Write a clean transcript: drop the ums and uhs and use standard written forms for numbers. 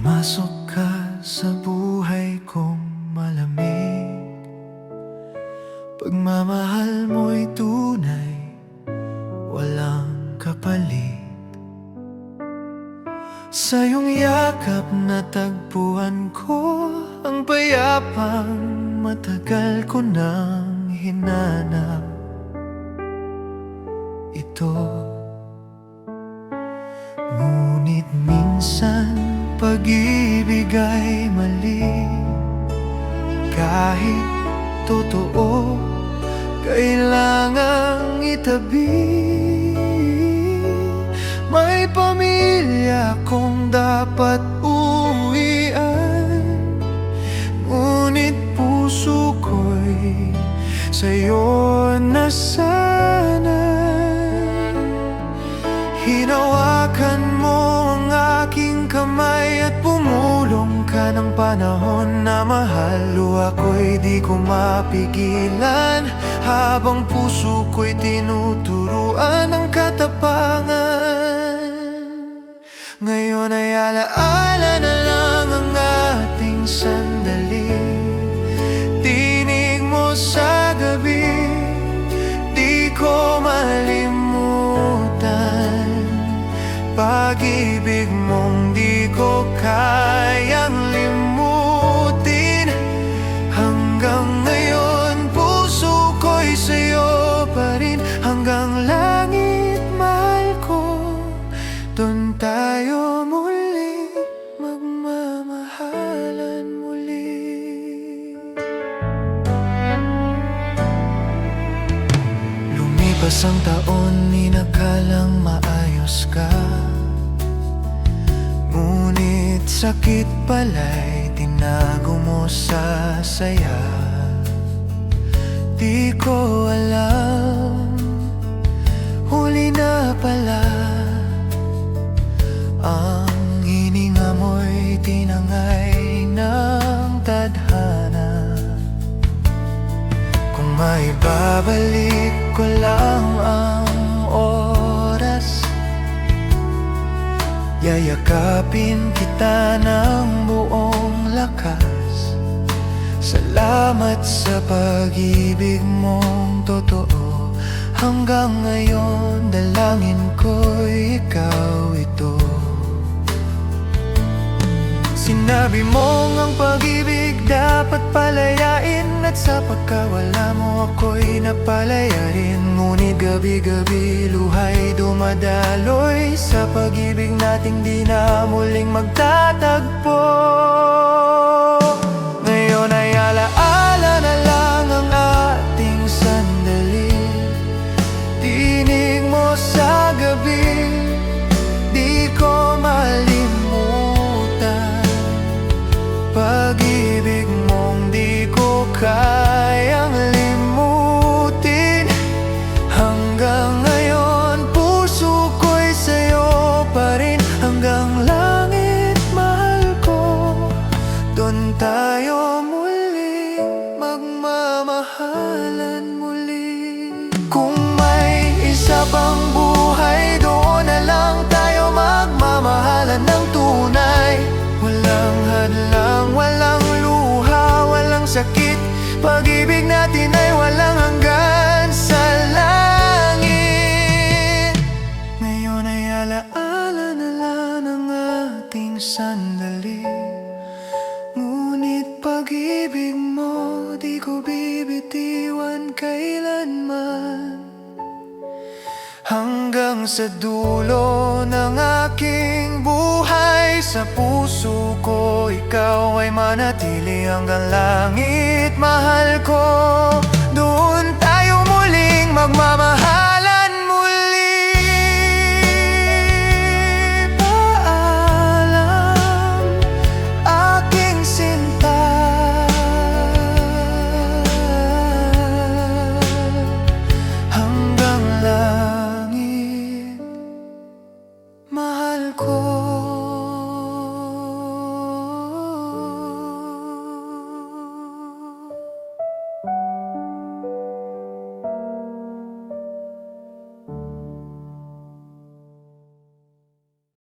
Pumasok ka sa buhay kong malamig. Pagmamahal mo'y tunay, walang kapalit. Sa iyong yakap natagpuan ko ang payapang matagal ko nang hinanap. Ngunit minsan pag-ibig ay mali. Kahit totoo, kailangang itabi. May pamilya kong dapat uwian, ngunit puso ko'y sa'yo nasanay. Hinawakan mo ang aking kamay at pumulong ka ng panahon na mahal. Ako'y di ko mapigilan habang puso ko'y tinuturuan ng katapangan. Ngayon ay alaala na lang ang ating sandali. Tinig mo sa gabi, di ko malimutan. Pag-ibig mong di ko kayang limutin. Hanggang ngayon puso ko'y sa'yo pa rin. Hanggang langit mahal ko, doon tayo muli magmamahalan muli. Lumipas ang taon, inakalang maayos ka. Ngunit sakit pala'y tinago mo sa saya. Di ko alam, huli na pala. Ang hininga mo'y tinangay ng tadhana. Kung may babalik ko lang ang oras, yayakapin kita ng buong lakas. Salamat sa pag-ibig mong totoo. Hanggang ngayon dalangin ko'y ikaw ito. Sinabi mong ang pag-ibig dapat palayain, at sa pagkawala mo ako'y napalaya rin. Ngunit gabi-gabi luha'y dumadaloy sa pag-ibig nating di na muling magtatagpo. Ngayon ay alaala na lang ang ating sandali. Tinig mo sa gabi, di ko malimutan. Pag-ibig mong di ko kayang limutin. Hanggang ngayon puso ko'y sa'yo pa rin. Hanggang langit mahal ko, doon tayo muli magmamahalan muli. Kung may isa pang buhay, doon na lang tayo magmamahalan ng tunay. Walang hadlang, walang luha, walang sakit. Pag-ibig natin ay walang hanggan sa langit. Ngayon ay alaala na lang ang ating sandali. Ngunit pag-ibig mo di ko bibitiwan kailanman. Hanggang sa dulo ng aking buhay, sa puso ko ikaw ay manatili. Hanggang langit mahal ko, doon tayo muling magmamahal.